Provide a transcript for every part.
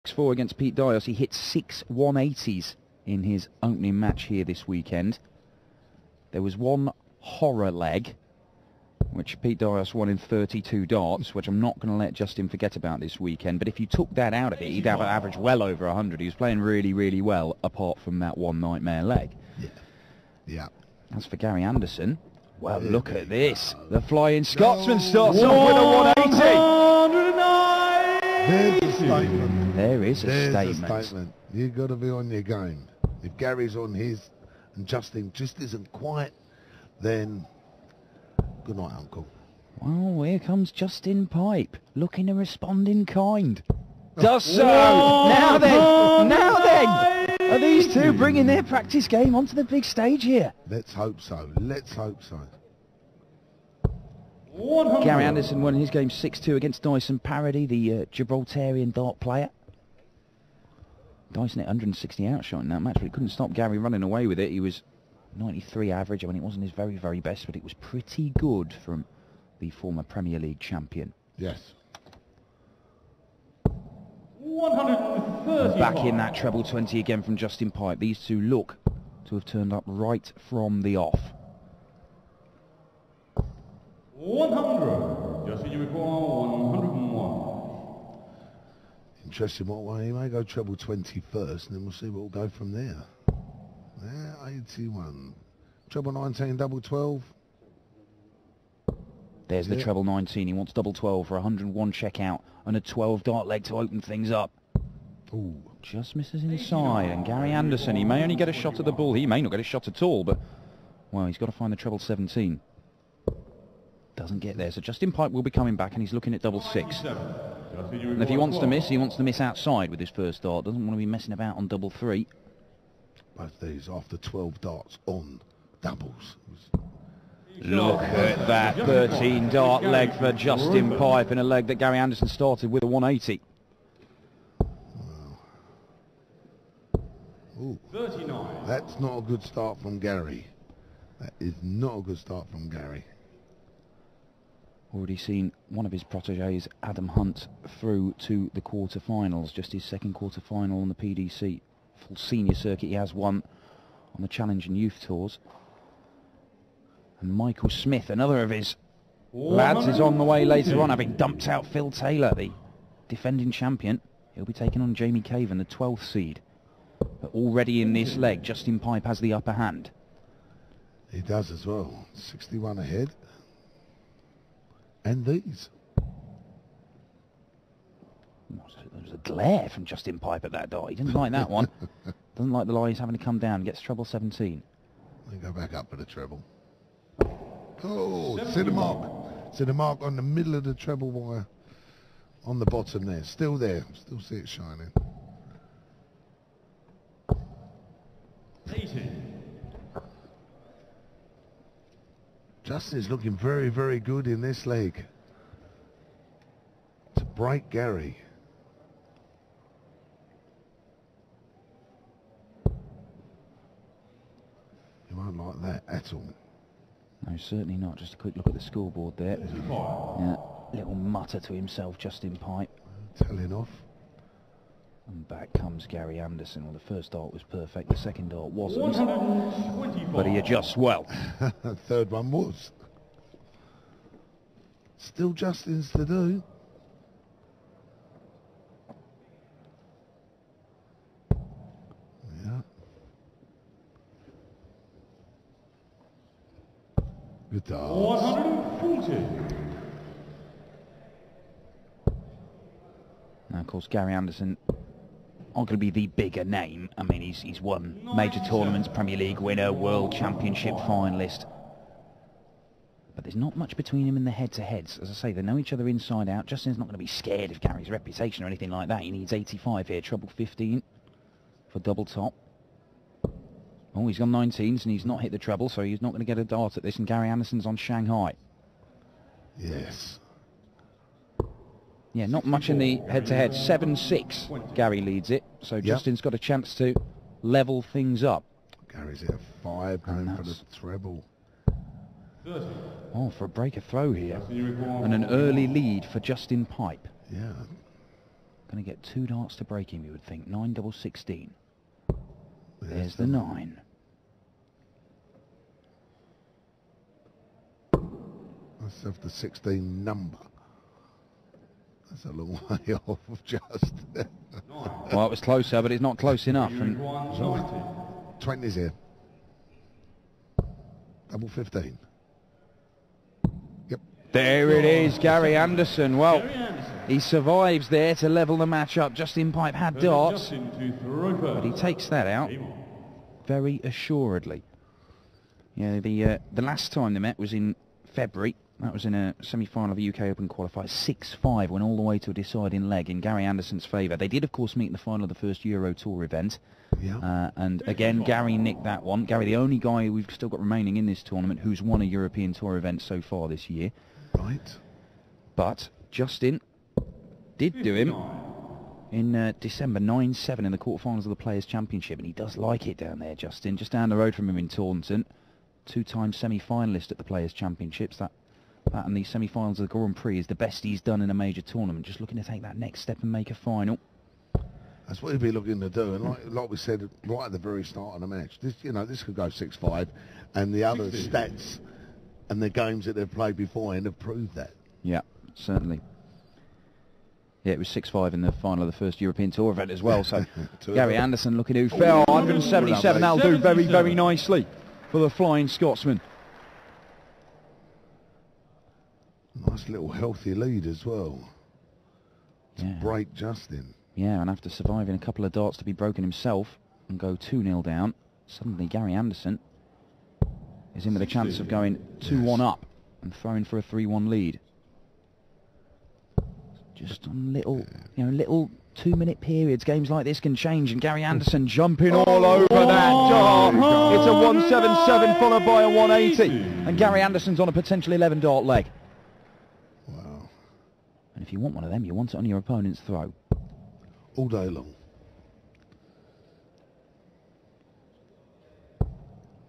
6-4 against Pete Dias. He hit 6 180s in his opening match here this weekend. There was one horror leg, which Pete Dias won in 32 darts, which I'm not going to let Justin forget about this weekend. But if you took that out of it, he'd have an average well over 100. He was playing really, really well, apart from that one nightmare leg. Yeah. As for Gary Anderson, well, look at this. The Flying Scotsman starts off with a 180. There's a statement. There is a There's statement. a statement. You've got to be on your game. If Gary's on his and Justin just isn't quite, then good night, Uncle. Well, here comes Justin Pipe, looking and responding kind. Does so! Now then! Are these two bringing their practice game onto the big stage here? Let's hope so. Let's hope so. Gary Anderson won his game 6-2 against Dyson Parody, the Gibraltarian dart player. Dyson hit 160 outshot in that match, but it couldn't stop Gary running away with it. He was 93 average. I mean, it wasn't his very, very best, but it was pretty good from the former Premier League champion. Yes. 130. Back in that treble 20 again from Justin Pipe. These two look to have turned up right from the off. 100. Justin, you require 101. Interesting what way he may go treble 20 first, and then we'll see what will go from there. Yeah, 81. Treble 19, double 12. There's the treble 19. He wants double 12 for 101 checkout and a 12 dart leg to open things up. Ooh. Just misses inside, and Gary Anderson, he may only get a shot at the ball. He may not get a shot at all, but, well, he's got to find the treble 17. Doesn't get there, so Justin Pipe will be coming back, and he's looking at double 6. And if he wants to miss, he wants to miss outside with his first dart. Doesn't want to be messing about on double 3. Both these after 12 darts on doubles. Look at that 13 dart leg for Justin Pipe, in a leg that Gary Anderson started with a 180. Ooh. 39. That's not a good start from Gary. That is not a good start from Gary. Already seen one of his protégés, Adam Hunt, through to the quarter-finals. Just his second quarter-final on the PDC full senior circuit. He has won on the Challenge and Youth Tours. And Michael Smith, another of his lads, is on the way later on, having dumped out Phil Taylor, the defending champion. He'll be taking on Jamie Caven, the 12th seed. But already in this leg, Justin Pipe has the upper hand. He does as well. 61 ahead. And these. There was a glare from Justin Pipe at that dart. He didn't like that one. Doesn't like the lie he's having to come down. Gets treble 17. They go back up for the treble. Oh, see the mark. See the mark on the middle of the treble wire. On the bottom there. Still there. Still see it shining. 80. Justin is looking very, very good in this leg. To break Gary. You won't like that at all. No, certainly not. Just a quick look at the scoreboard there. Yeah, little mutter to himself, Justin Pipe. Telling off. And back comes Gary Anderson. Well, the first dart was perfect. The second dart wasn't. 125. But he adjusts well. Third one was. Still Justin's to do. Yeah. Good dart. 140. Now, of course, Gary Anderson, arguably the bigger name. I mean, he's won major tournaments, Premier League winner, World Championship finalist. But there's not much between him and the head-to-heads. As I say, they know each other inside out. Justin's not going to be scared of Gary's reputation or anything like that. He needs 85 here, treble 15 for double top. Oh, he's gone 19s and he's not hit the treble, so he's not going to get a dart at this. And Gary Anderson's on Shanghai. Yes. Yeah, not much in the head-to-head. 7-6, Gary leads it. So Justin's got a chance to level things up. Gary's at 5, going for the treble. 30. Oh, for a breaker throw here. And an early lead for Justin Pipe. Yeah. going to get 2 darts to break him, you would think. 9 double 16. There's the 9. Let's have the 16 number. That's a long way off, just. Well, it was closer, but it's not close enough. And 20's here. Double 15. Yep. there it is, Gary Anderson. Well, he survives there to level the match up. Justin Pipe had darts, but he takes that out very assuredly. Yeah, the last time they met was in February. That was in a semi-final of the UK Open qualifier. 6-5 went all the way to a deciding leg in Gary Anderson's favour. They did, of course, meet in the final of the first Euro Tour event. Yeah. And again, Gary nicked that one. Gary, the only guy we've still got remaining in this tournament who's won a European Tour event so far this year. Right. But Justin did do him in December, 9-7 in the quarterfinals of the Players' Championship. And he does like it down there, Justin. Just down the road from him in Taunton. 2-time semi-finalist at the Players' Championships. That and the semi-finals of the Grand Prix is the best he's done in a major tournament. Just looking to take that next step and make a final. That's what he'd be looking to do. And like we said right at the very start of the match, this could go 6-5, and the other stats and the games that they've played beforehand have proved that. Yeah, certainly. Yeah, it was 6-5 in the final of the first European Tour event as well. So Gary Anderson looking who fell 177. That'll do very, very nicely for the Flying Scotsman. Nice little healthy lead as well to break Justin. Yeah, and after surviving a couple of darts to be broken himself and go 2-0 down, suddenly Gary Anderson is in with a chance of going 2-1 up and throwing for a 3-1 lead. Just on little 2-minute periods, games like this can change, and Gary Anderson jumping all over that dart. It's a 177 followed by a 180, and Gary Anderson's on a potential 11 dart leg. Wow. And if you want one of them, you want it on your opponent's throw. All day long.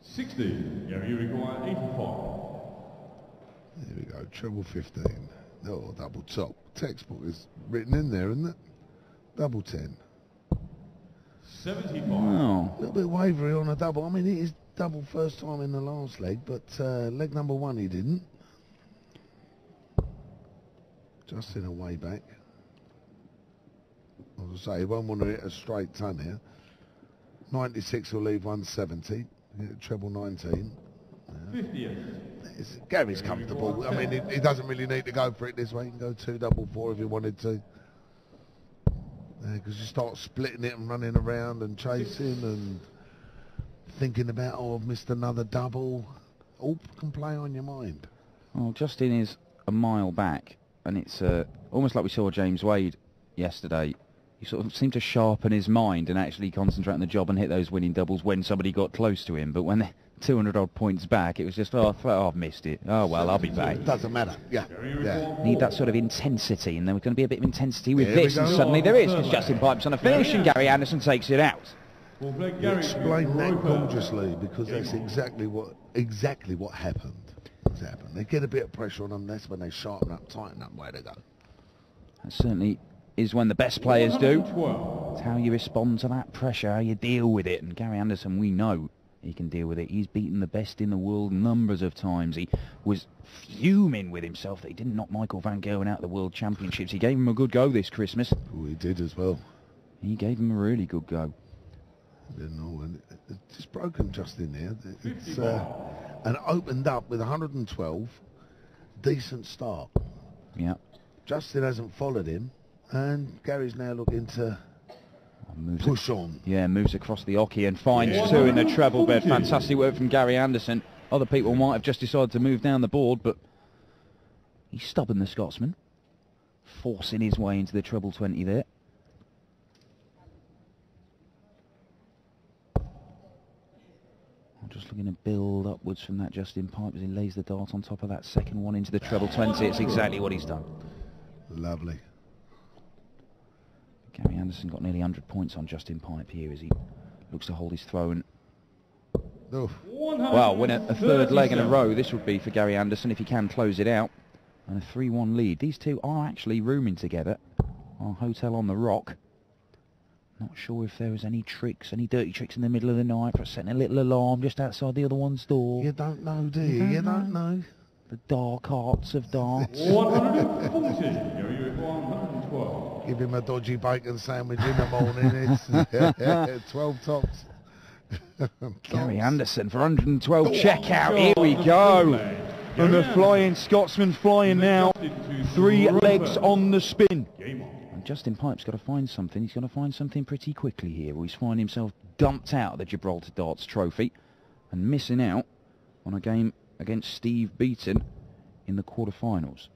60. Gary require 85. There we go, treble 15. Oh, double top. Textbook is written in there, isn't it? Double 10. 75. Oh. A little bit wavery on a double. I mean, it is double first time in the last leg, but leg number 1 he didn't. Just in a way back. As I say, he won't want to hit a straight ton here. 96 will leave 170. Treble 19. 50th. Gary's comfortable. I mean, he doesn't really need to go for it this way. He can go 2 double 4 if he wanted to. Because you start splitting it and running around and chasing and thinking about, oh, I've missed another double. All can play on your mind. Well, Justin is a mile back, and it's almost like we saw James Wade yesterday. He sort of seemed to sharpen his mind and actually concentrate on the job and hit those winning doubles when somebody got close to him. But when they're 200 odd points back, it was just, oh, I've missed it. Oh, well, I'll be back. It doesn't matter. Yeah. Need that sort of intensity, and there was going to be a bit of intensity with this, and suddenly there is, because Justin Pipe's on a finish, and Gary Anderson takes it out. You explained that gorgeously, because that's exactly what happened. They get a bit of pressure on them, that's when they sharpen up, tighten up, where they go. That certainly is when the best players do. It's how you respond to that pressure, how you deal with it, and Gary Anderson, we know he can deal with it. He's beaten the best in the world numbers of times. He was fuming with himself that he didn't knock Michael van Gerwen out of the World Championships. He gave him a good go this Christmas. Oh, he did as well. He gave him a really good go. It's just broken just in there. It's and opened up with 112. Decent start. Yeah. Justin hasn't followed him, and Gary's now looking to push on. Yeah, moves across the oche and finds 2 in the treble bed. Fantastic work from Gary Anderson. Other people might have just decided to move down the board, but he's stubborn, the Scotsman, forcing his way into the treble 20 there. Just looking to build upwards from that Justin Pipe as he lays the dart on top of that second one into the treble 20. It's exactly what he's done. Lovely. Gary Anderson got nearly 100 points on Justin Pipe here as he looks to hold his throw and well, win a third leg in a row. This would be for Gary Anderson if he can close it out. And a 3-1 lead. These two are actually rooming together our hotel on the rock. Not sure if there was any tricks, any dirty tricks in the middle of the night, for setting a little alarm just outside the other one's door. You don't know, do you? You don't know. The dark arts of darts. 140. Area required 112. Give him a dodgy bacon sandwich in the morning. It's 12 tops. Gary Anderson for 112. Check out. Shot. Here we go. And the Gary flying Scotsman flying now. 3 legs on the spin. Game on. And Justin Pipe's got to find something. He's got to find something pretty quickly here. He's finding himself dumped out of the Gibraltar Darts Trophy and missing out on a game against Steve Beaton in the quarterfinals.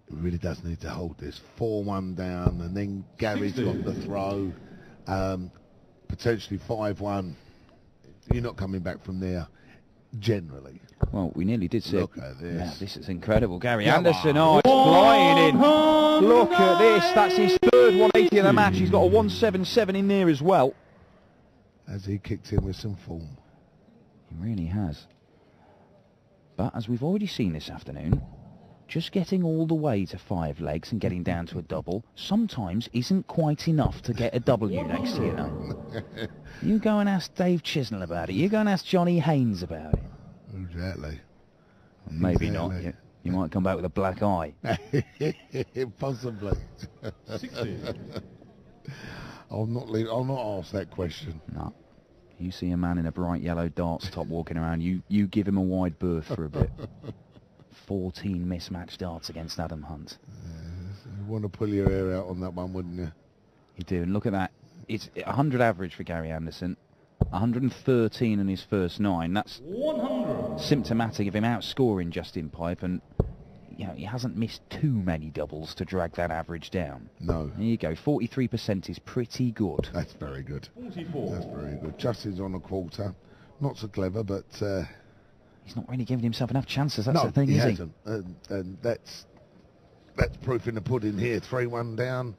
He really does need to hold this. 4-1 down, and then Gary's got the throw. Potentially 5-1. You're not coming back from there, generally. Well, we nearly did see. Look at this. Yeah, this is incredible. Gary Come Anderson, on. it's flying in. Look at this. That's his third 180 of the match. He's got a 177 in there as well. As he kicked in with some form. He really has. But as we've already seen this afternoon, just getting all the way to 5 legs and getting down to a double sometimes isn't quite enough to get a W next to you know. You go and ask Dave Chisnell about it. You go and ask Johnny Haynes about it. Exactly. Maybe not. You might come back with a black eye. Possibly. 60. I'll not ask that question. No. You see a man in a bright yellow darts top walking around, you give him a wide berth for a bit. 14 mismatched darts against Adam Hunt. You want to pull your hair out on that one, wouldn't you? You do, and look at that. It's 100 average for Gary Anderson. 113 in his first 9. That's 100. symptomatic of him outscoring Justin Pipe, and you know, he hasn't missed too many doubles to drag that average down. No. There you go. 43% is pretty good. That's very good. 44. That's very good. Justin's on a quarter. Not so clever, but... He's not really giving himself enough chances, that's no, the thing, he is hasn't. And that's proof in the pudding here. 3-1 down.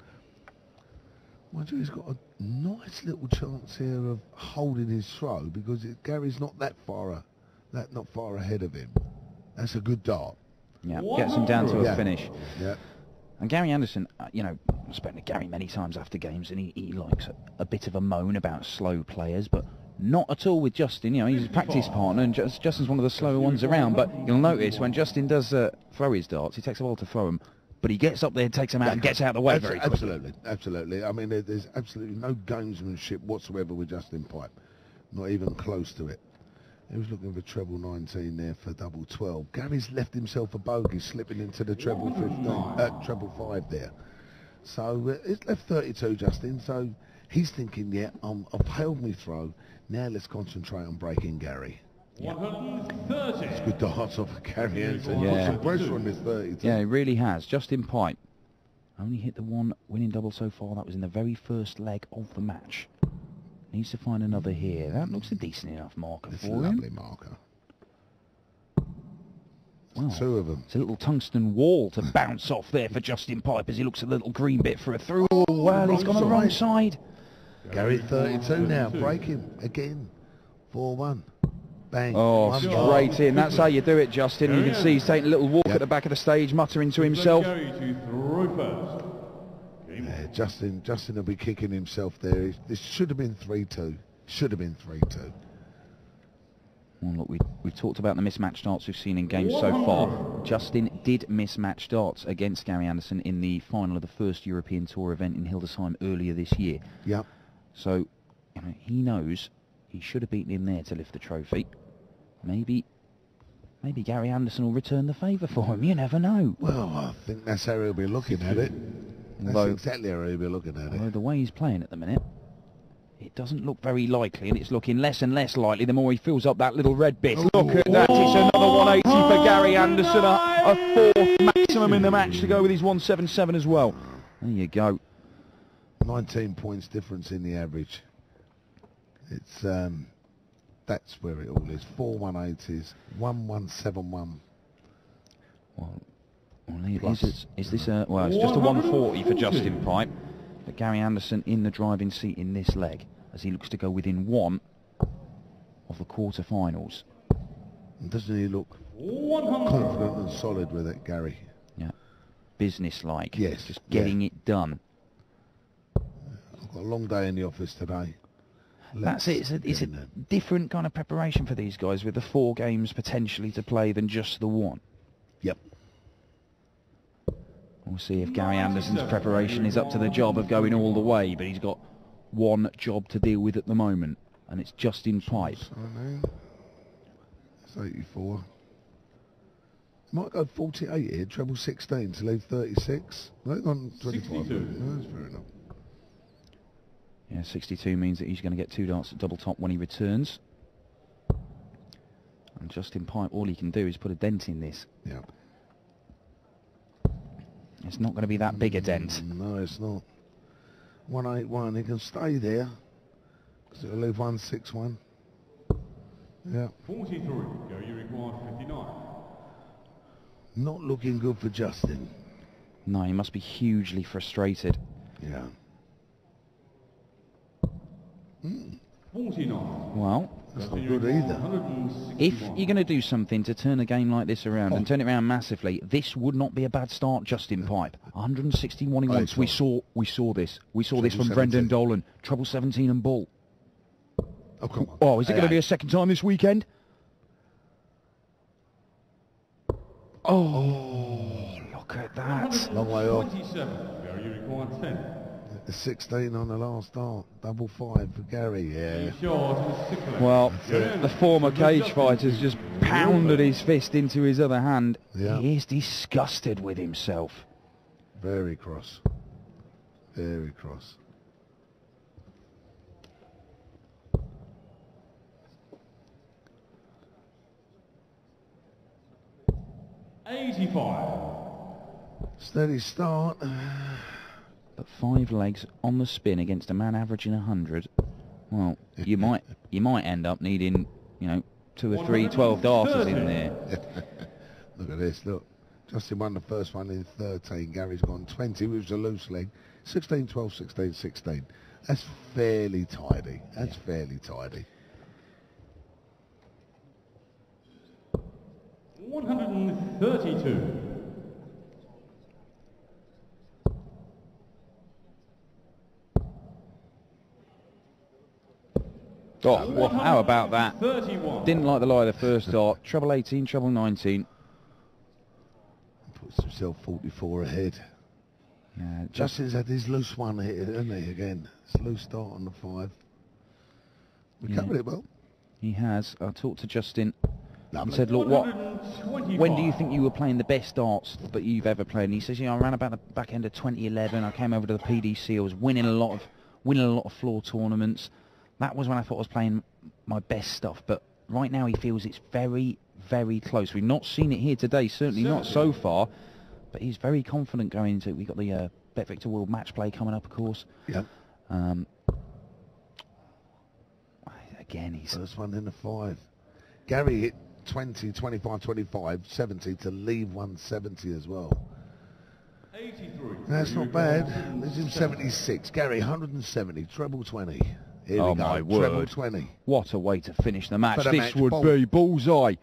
Mind you, he's got a nice little chance here of holding his throw because Gary's not that far ahead of him. That's a good dart. Yeah, gets him down to a Yeah. finish. Yeah. And Gary Anderson, you know, I've spoken to Gary many times after games, and he likes a bit of a moan about slow players, but not at all with Justin. You know, he's a practice partner, and Justin's one of the slower ones around. But you'll notice when Justin does throw his darts, he takes a while to throw them, but he gets up there and takes them out and gets out of the way very quickly. Absolutely, absolutely. I mean, there's absolutely no gamesmanship whatsoever with Justin Pipe. Not even close to it. He was looking for treble 19 there for double 12. Gary's left himself a bogey, slipping into the treble 15, treble 5 there. So it's left 32, Justin. So he's thinking, yeah, I've held me throw. Now let's concentrate on breaking Gary. 130. It's good darts off of Gary Anderson. Yeah. Put some pressure on this 32. Yeah, he really has. Justin Pipe only hit the one winning double so far. That was in the very first leg of the match. Needs to find another here. That looks a decent enough marker It's a for lovely him. marker. Well, 2 of them. it's a little tungsten wall to bounce off there for Justin Pipe as he looks at the little green bit for a through. Oh, well, he's gone on the wrong side. Gary 32 now, break him again. 4-1. Bang. Oh, One straight in. That's how you do it, Justin. You can see he's taking a little walk at the back of the stage, muttering to himself. Gary to throw first. Game Yeah, Justin will be kicking himself there. This should have been 3-2. Should have been 3-2. Well, look, we've talked about the mismatched darts we've seen in games so far. Justin did mismatch darts against Gary Anderson in the final of the first European Tour event in Hildesheim earlier this year. Yep. So, you know, he knows he should have beaten him there to lift the trophy. Maybe Gary Anderson will return the favour for him. You never know. Well, I think that's how he'll be looking at it. That's Although- exactly how he'll be looking at Although it. the way he's playing at the minute, it doesn't look very likely, and it's looking less and less likely the more he fills up that little red bit. Look at that, it's another 180 for Gary Anderson, a 4th maximum in the match to go with his 177 as well. There you go. 19 points difference in the average. It's that's where it all is. 4 180s, 1171. Well, Plus, is this a... Well, it's just a 140 for Justin Pipe, but Gary Anderson in the driving seat in this leg as he looks to go within 1 of the quarter-finals. Doesn't he look 100. confident and solid with it, Gary? Yeah. business-like. Yes, Just getting it done. I've got a long day in the office today. That's it. It's a different kind of preparation for these guys with the 4 games potentially to play than just the 1. Yep. We'll see if Gary Anderson's preparation is up to the job of going all the way, but he's got one job to deal with at the moment, and it's Justin Pipe. It's 84. Might go 48 here, treble 16 to leave 36. No, on 25. 62. No, that's fair enough. Yeah, 62 means that he's going to get 2 darts at double top when he returns. And Justin Pipe, all he can do is put a dent in this. Yeah. It's not going to be that big a dent. No, it's not. 181, he can stay there. Because it'll leave 161. Yeah. 43. Go, you require 59. Not looking good for Justin. No, he must be hugely frustrated. Yeah. 49. Well, That's not good either. if you're going to do something to turn a game like this around and turn it around massively, this would not be a bad start, Justin Pipe. 161 he wants. We saw this. We saw this from Brendan Dolan. Treble 17 and ball. Oh, come on. Oh, is it going to be a second time this weekend? Oh, look at that. Long way off. 27. Go, you require 10. 16 on the last dart. Double 5 for Gary. Yeah. Short and 6. Well, the former cage fighter's just pounded his fist into his other hand. Yeah. He is disgusted with himself. Very cross. Very cross. Steady start. But 5 legs on the spin against a man averaging 100. Well, you might end up needing, 2 or 3 12 darters in there. Look at this, look. Justin won the first one in 13. Gary's gone 20, which was a loose leg. 16, 12, 16, 16. That's fairly tidy. That's fairly tidy. 132. Oh, well, how about that? 31. Didn't like the lie of the first dart. Treble 18, treble 19. Puts himself 44 ahead. Yeah, Justin's had his loose one here, hasn't he, again? It's a loose start on the 5. We covered it well. He has. I talked to Justin Lovely. and said, look, when when do you think you were playing the best darts that you've ever played? And he says, I ran about the back end of 2011. I came over to the PDC. I was winning a lot of floor tournaments. That was when I thought I was playing my best stuff. But right now he feels it's very, very close. We've not seen it here today, certainly not so far. But he's very confident going into it. We've got the Bet Victor World Match Play coming up, of course. Yeah. Again, he's... First one in the 5. Gary hit 20, 25, 25, 70 to leave 170 as well. 83. That's not bad. Leaves him 76. Gary, 170, treble 20. Here Oh we go. my Treble word. 20. What a way to finish the match. For the This match would ball. be bullseye.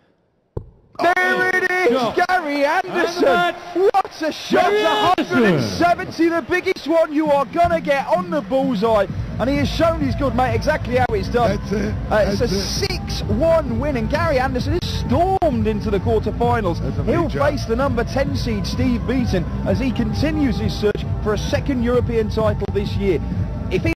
There it is, Gary Anderson. What a shot, 170, the biggest one you are going to get on the bullseye. And he has shown his good, mate, exactly how it's done. That's it. It's a 6-1 win, and Gary Anderson is stormed into the quarterfinals. He'll face the number 10 seed, Steve Beaton, as he continues his search for a second European title this year. If he